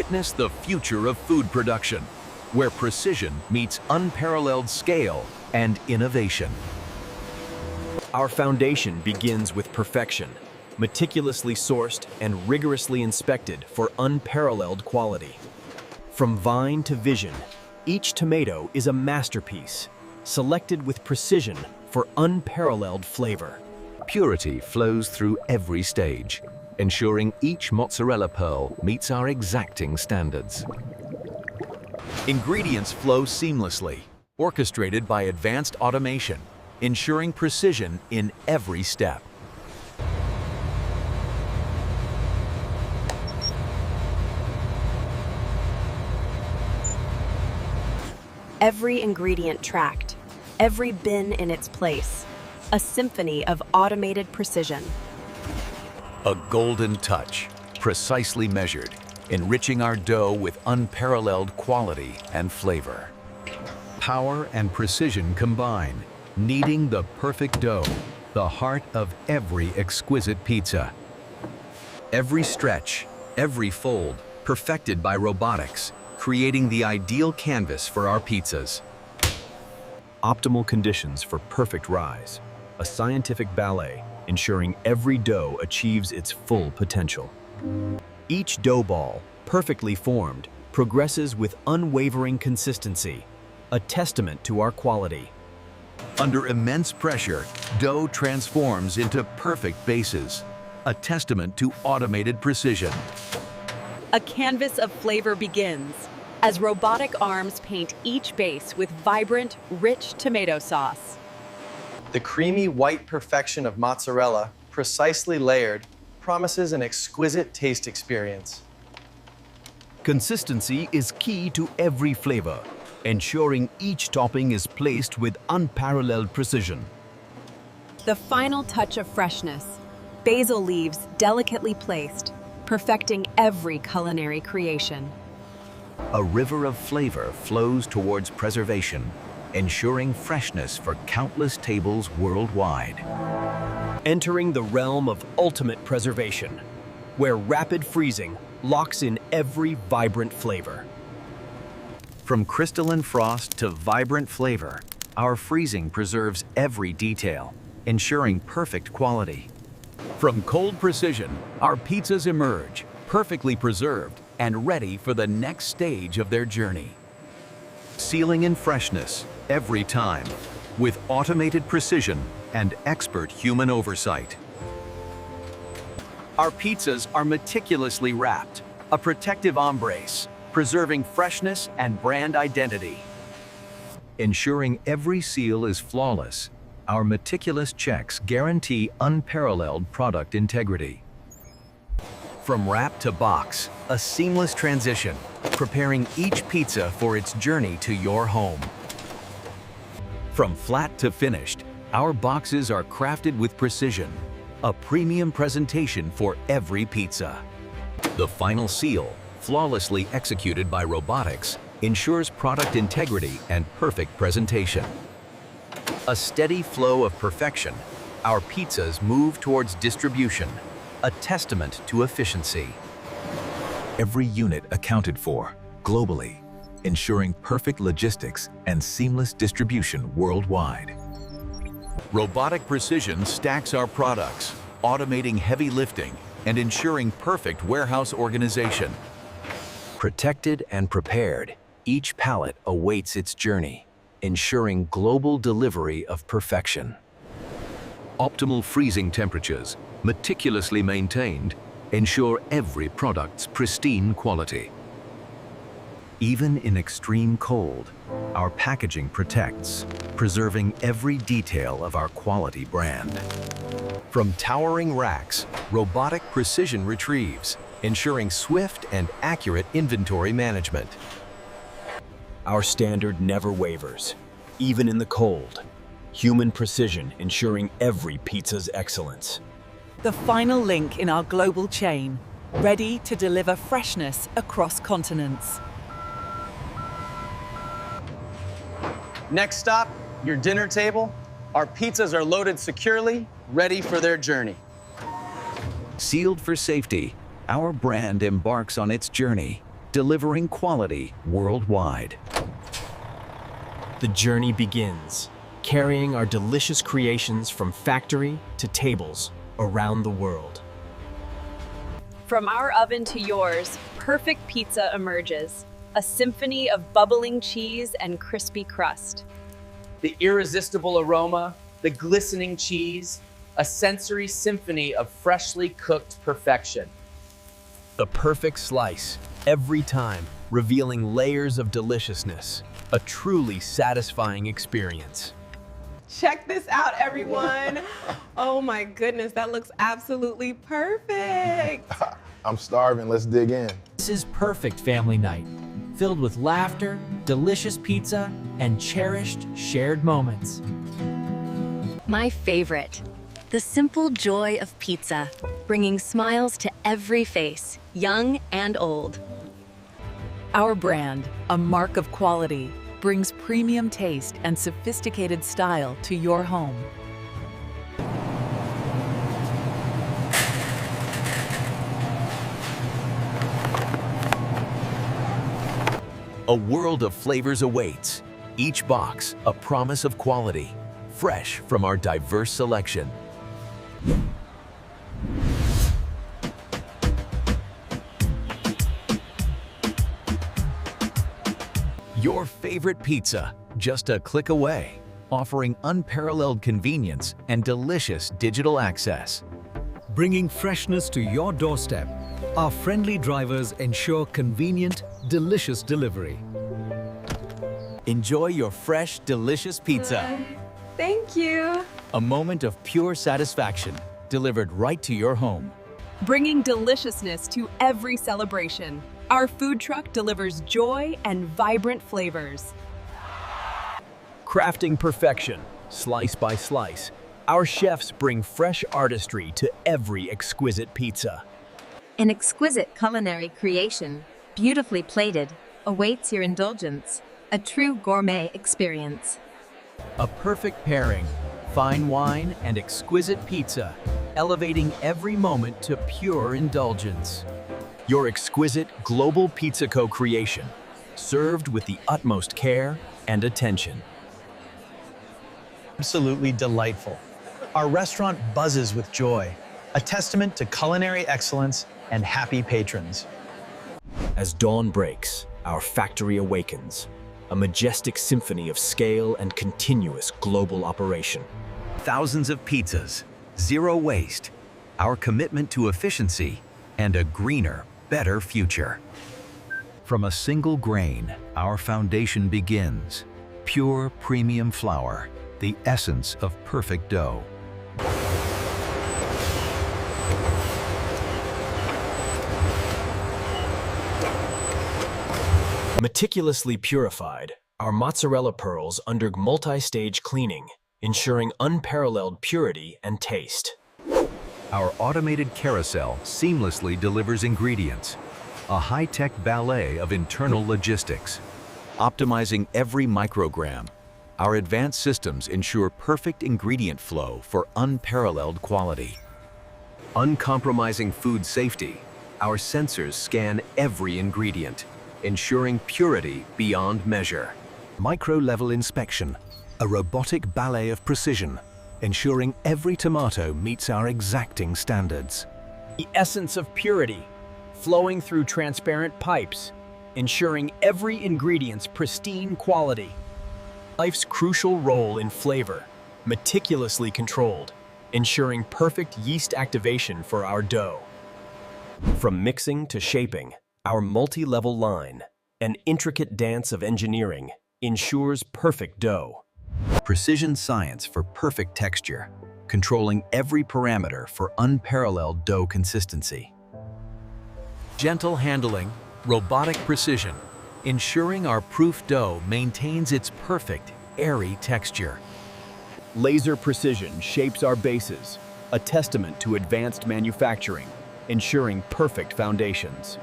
Witness the future of food production, where precision meets unparalleled scale and innovation. Our foundation begins with perfection, meticulously sourced and rigorously inspected for unparalleled quality. From vine to vision, each tomato is a masterpiece, selected with precision for unparalleled flavor. Purity flows through every stage, ensuring each mozzarella pearl meets our exacting standards. Ingredients flow seamlessly, orchestrated by advanced automation, ensuring precision in every step. Every ingredient tracked, every bin in its place, a symphony of automated precision. A golden touch, precisely measured, enriching our dough with unparalleled quality and flavor. Power and precision combine, kneading the perfect dough, the heart of every exquisite pizza. Every stretch, every fold, perfected by robotics, creating the ideal canvas for our pizzas. Optimal conditions for perfect rise, a scientific ballet ensuring every dough achieves its full potential. Each dough ball, perfectly formed, progresses with unwavering consistency, a testament to our quality. Under immense pressure, dough transforms into perfect bases, a testament to automated precision. A canvas of flavor begins as robotic arms paint each base with vibrant, rich tomato sauce. The creamy white perfection of mozzarella, precisely layered, promises an exquisite taste experience. Consistency is key to every flavor, ensuring each topping is placed with unparalleled precision. The final touch of freshness, basil leaves delicately placed, perfecting every culinary creation. A river of flavor flows towards preservation, ensuring freshness for countless tables worldwide. Entering the realm of ultimate preservation, where rapid freezing locks in every vibrant flavor. From crystalline frost to vibrant flavor, our freezing preserves every detail, ensuring perfect quality. From cold precision, our pizzas emerge, perfectly preserved and ready for the next stage of their journey. Sealing in freshness every time, with automated precision and expert human oversight. Our pizzas are meticulously wrapped, a protective embrace, preserving freshness and brand identity. Ensuring every seal is flawless, our meticulous checks guarantee unparalleled product integrity. From wrap to box, a seamless transition, preparing each pizza for its journey to your home. From flat to finished, our boxes are crafted with precision, a premium presentation for every pizza. The final seal, flawlessly executed by robotics, ensures product integrity and perfect presentation. A steady flow of perfection, our pizzas move towards distribution, a testament to efficiency. Every unit accounted for, globally, ensuring perfect logistics and seamless distribution worldwide. Robotic precision stacks our products, automating heavy lifting and ensuring perfect warehouse organization. Protected and prepared, each pallet awaits its journey, ensuring global delivery of perfection. Optimal freezing temperatures, meticulously maintained, ensure every product's pristine quality. Even in extreme cold, our packaging protects, preserving every detail of our quality brand. From towering racks, robotic precision retrieves, ensuring swift and accurate inventory management. Our standard never wavers, even in the cold. Human precision ensuring every pizza's excellence. The final link in our global chain, ready to deliver freshness across continents. Next stop, your dinner table. Our pizzas are loaded securely, ready for their journey. Sealed for safety, our brand embarks on its journey, delivering quality worldwide. The journey begins, carrying our delicious creations from factory to tables around the world. From our oven to yours, perfect pizza emerges, a symphony of bubbling cheese and crispy crust. The irresistible aroma, the glistening cheese, a sensory symphony of freshly cooked perfection. The perfect slice, every time, revealing layers of deliciousness, a truly satisfying experience. Check this out, everyone. Oh my goodness, that looks absolutely perfect. I'm starving, let's dig in. This is perfect family night, filled with laughter, delicious pizza, and cherished shared moments. My favorite, the simple joy of pizza, bringing smiles to every face, young and old. Our brand, a mark of quality, brings premium taste and sophisticated style to your home. A world of flavors awaits. Each box, a promise of quality, fresh from our diverse selection. Your favorite pizza, just a click away, offering unparalleled convenience and delicious digital access. Bringing freshness to your doorstep, our friendly drivers ensure convenient, delicious delivery. Enjoy your fresh, delicious pizza. Thank you. A moment of pure satisfaction, delivered right to your home. Bringing deliciousness to every celebration. Our food truck delivers joy and vibrant flavors. Crafting perfection, slice by slice, our chefs bring fresh artistry to every exquisite pizza. An exquisite culinary creation, beautifully plated, awaits your indulgence, a true gourmet experience. A perfect pairing, fine wine and exquisite pizza, elevating every moment to pure indulgence. Your exquisite global pizza co-creation, served with the utmost care and attention. Absolutely delightful. Our restaurant buzzes with joy, a testament to culinary excellence and happy patrons. As dawn breaks, our factory awakens, a majestic symphony of scale and continuous global operation. Thousands of pizzas, zero waste, our commitment to efficiency, and a greener, better future. From a single grain, our foundation begins. Pure premium flour, the essence of perfect dough. Meticulously purified, our mozzarella pearls undergo multi-stage cleaning, ensuring unparalleled purity and taste. Our automated carousel seamlessly delivers ingredients, a high-tech ballet of internal logistics. Optimizing every microgram, our advanced systems ensure perfect ingredient flow for unparalleled quality. Uncompromising food safety, our sensors scan every ingredient, ensuring purity beyond measure. Micro-level inspection, a robotic ballet of precision, ensuring every tomato meets our exacting standards. The essence of purity, flowing through transparent pipes, ensuring every ingredient's pristine quality. Life's crucial role in flavor, meticulously controlled, ensuring perfect yeast activation for our dough. From mixing to shaping, our multi-level line, an intricate dance of engineering, ensures perfect dough. Precision science for perfect texture, controlling every parameter for unparalleled dough consistency. Gentle handling, robotic precision, ensuring our proof dough maintains its perfect, airy texture. Laser precision shapes our bases, a testament to advanced manufacturing, ensuring perfect foundations.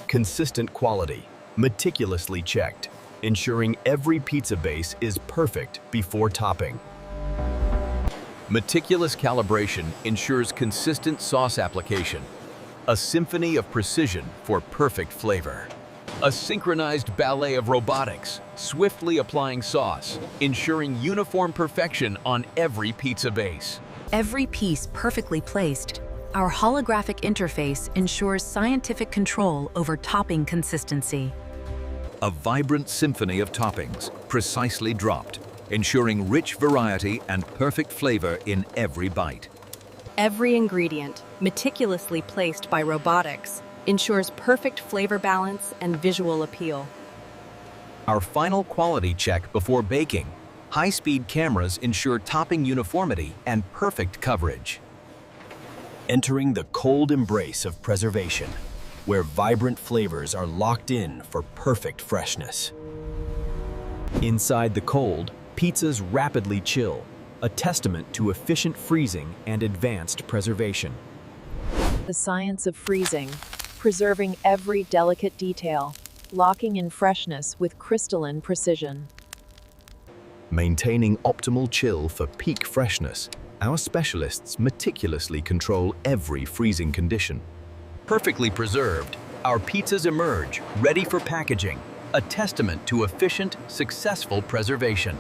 Consistent quality, meticulously checked, ensuring every pizza base is perfect before topping. Meticulous calibration ensures consistent sauce application, a symphony of precision for perfect flavor. A synchronized ballet of robotics, swiftly applying sauce, ensuring uniform perfection on every pizza base. Every piece perfectly placed, our holographic interface ensures scientific control over topping consistency. A vibrant symphony of toppings, precisely dropped, ensuring rich variety and perfect flavor in every bite. Every ingredient, meticulously placed by robotics, ensures perfect flavor balance and visual appeal. Our final quality check before baking. High-speed cameras ensure topping uniformity and perfect coverage. Entering the cold embrace of preservation, where vibrant flavors are locked in for perfect freshness. Inside the cold, pizzas rapidly chill, a testament to efficient freezing and advanced preservation. The science of freezing, preserving every delicate detail, locking in freshness with crystalline precision. Maintaining optimal chill for peak freshness, our specialists meticulously control every freezing condition. Perfectly preserved, our pizzas emerge, ready for packaging, a testament to efficient, successful preservation.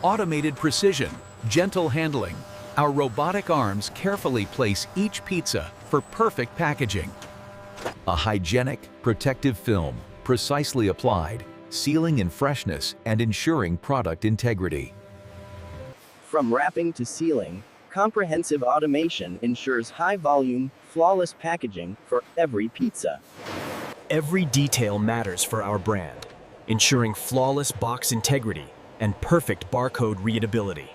Automated precision, gentle handling. Our robotic arms carefully place each pizza for perfect packaging. A hygienic, protective film, precisely applied, sealing in freshness and ensuring product integrity. From wrapping to sealing, comprehensive automation ensures high-volume, flawless packaging for every pizza. Every detail matters for our brand, ensuring flawless box integrity and perfect barcode readability.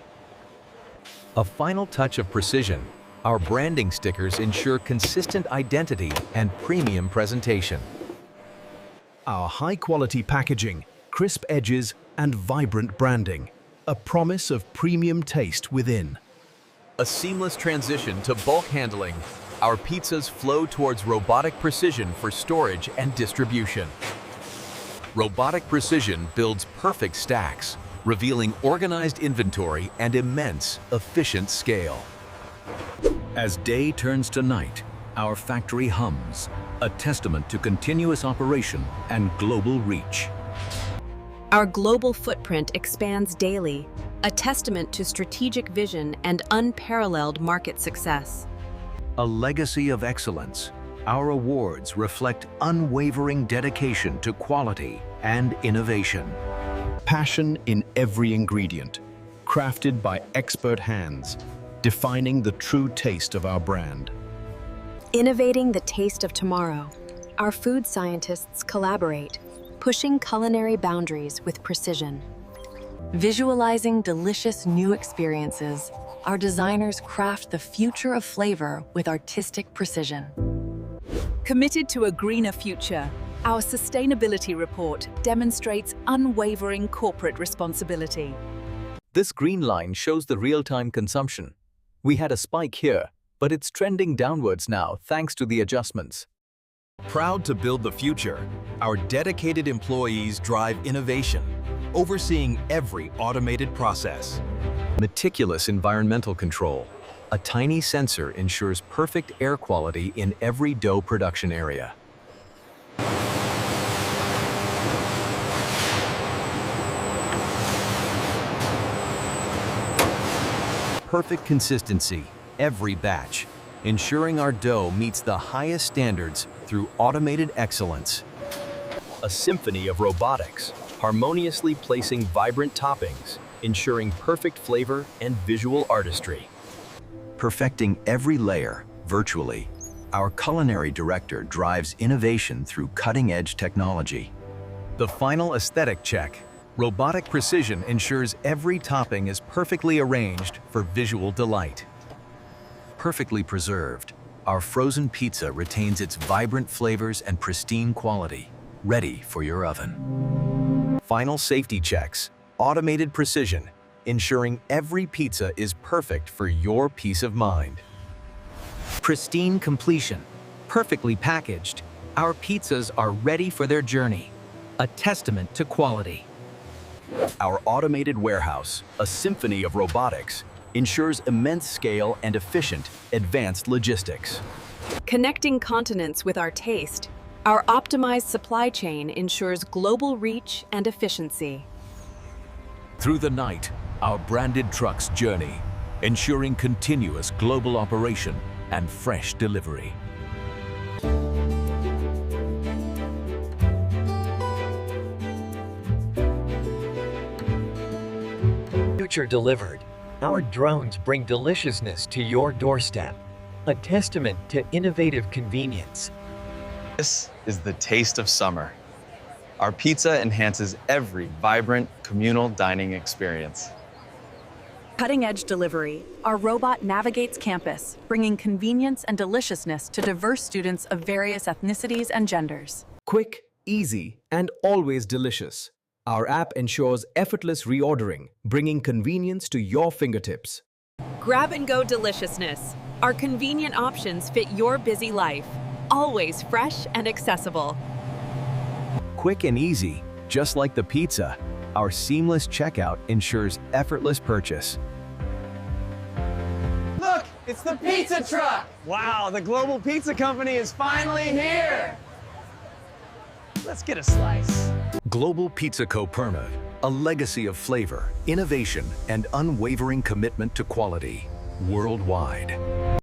A final touch of precision, our branding stickers ensure consistent identity and premium presentation. Our high-quality packaging, crisp edges, and vibrant branding, a promise of premium taste within. A seamless transition to bulk handling. Our pizzas flow towards robotic precision for storage and distribution. Robotic precision builds perfect stacks, revealing organized inventory and immense, efficient scale. As day turns to night, our factory hums, a testament to continuous operation and global reach. Our global footprint expands daily, a testament to strategic vision and unparalleled market success. A legacy of excellence. Our awards reflect unwavering dedication to quality and innovation. Passion in every ingredient, crafted by expert hands, defining the true taste of our brand. Innovating the taste of tomorrow, our food scientists collaborate, pushing culinary boundaries with precision. Visualizing delicious new experiences, our designers craft the future of flavor with artistic precision. Committed to a greener future, our sustainability report demonstrates unwavering corporate responsibility. This green line shows the real-time consumption. We had a spike here, but it's trending downwards now thanks to the adjustments. Proud to build the future, our dedicated employees drive innovation, overseeing every automated process. Meticulous environmental control. A tiny sensor ensures perfect air quality in every dough production area. Perfect consistency, every batch, ensuring our dough meets the highest standards through automated excellence. A symphony of robotics, harmoniously placing vibrant toppings, ensuring perfect flavor and visual artistry. Perfecting every layer, virtually, our culinary director drives innovation through cutting-edge technology. The final aesthetic check. Robotic precision ensures every topping is perfectly arranged for visual delight. Perfectly preserved, our frozen pizza retains its vibrant flavors and pristine quality, ready for your oven. Final safety checks, automated precision, ensuring every pizza is perfect for your peace of mind. Pristine completion, perfectly packaged, our pizzas are ready for their journey, a testament to quality. Our automated warehouse, a symphony of robotics, ensures immense scale and efficient, advanced logistics. Connecting continents with our taste, Our optimized supply chain ensures global reach and efficiency. Through the night, our branded trucks journey, ensuring continuous global operation and fresh delivery. Future delivered. Our drones bring deliciousness to your doorstep, a testament to innovative convenience. This is the taste of summer. Our pizza enhances every vibrant communal dining experience. Cutting-edge delivery, our robot navigates campus, bringing convenience and deliciousness to diverse students of various ethnicities and genders. Quick, easy, and always delicious. Our app ensures effortless reordering, bringing convenience to your fingertips. Grab-and-go deliciousness. Our convenient options fit your busy life. Always fresh and accessible. Quick and easy, just like the pizza, our seamless checkout ensures effortless purchase. Look, it's the pizza truck! Wow, the Global Pizza Company is finally here! Let's get a slice. Global Pizza Co. Permit, a legacy of flavor, innovation, and unwavering commitment to quality worldwide.